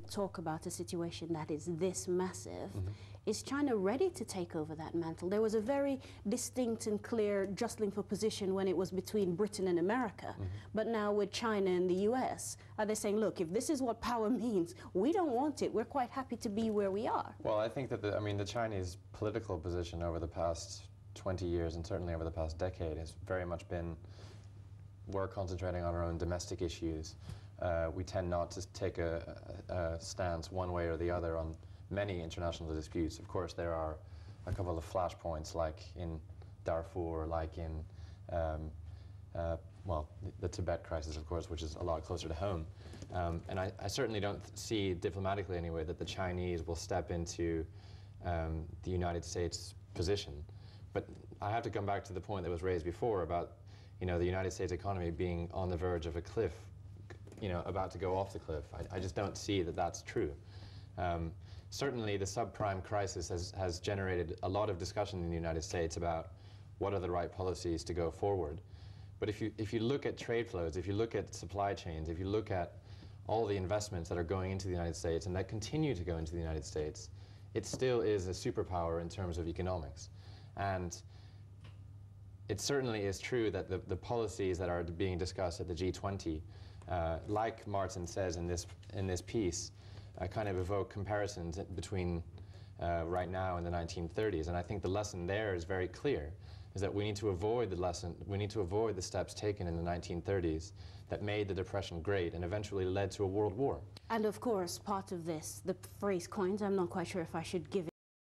talk about a situation that is this massive, is China ready to take over that mantle? There was a very distinct and clear jostling for position when it was between Britain and America, but now with China and the US, are they saying, look, if this is what power means, we don't want it, we're quite happy to be where we are? Well, I think that the Chinese political position over the past 20 years and certainly over the past decade has very much been, we're concentrating on our own domestic issues. We tend not to take a stance one way or the other on many international disputes. Of course, there are a couple of flashpoints, like in Darfur, like in, well, the Tibet crisis, of course, which is a lot closer to home. And I certainly don't see, diplomatically anyway, that the Chinese will step into the United States' position. But I have to come back to the point that was raised before about, the United States economy being on the verge of a cliff, about to go off the cliff. I just don't see that that's true. Certainly the subprime crisis has generated a lot of discussion in the United States about what are the right policies to go forward. But if you look at trade flows, if you look at supply chains, if you look at all the investments that are going into the United States and that continue to go into the United States, it still is a superpower in terms of economics. And it certainly is true that the policies that are being discussed at the G20, like Martin says in this piece, kind of evoke comparisons between right now and the 1930s. And I think the lesson there is very clear, is that we need to avoid the steps taken in the 1930s that made the Depression great and eventually led to a world war. And of course, part of this, the phrase coined, I'm not quite sure if I should give it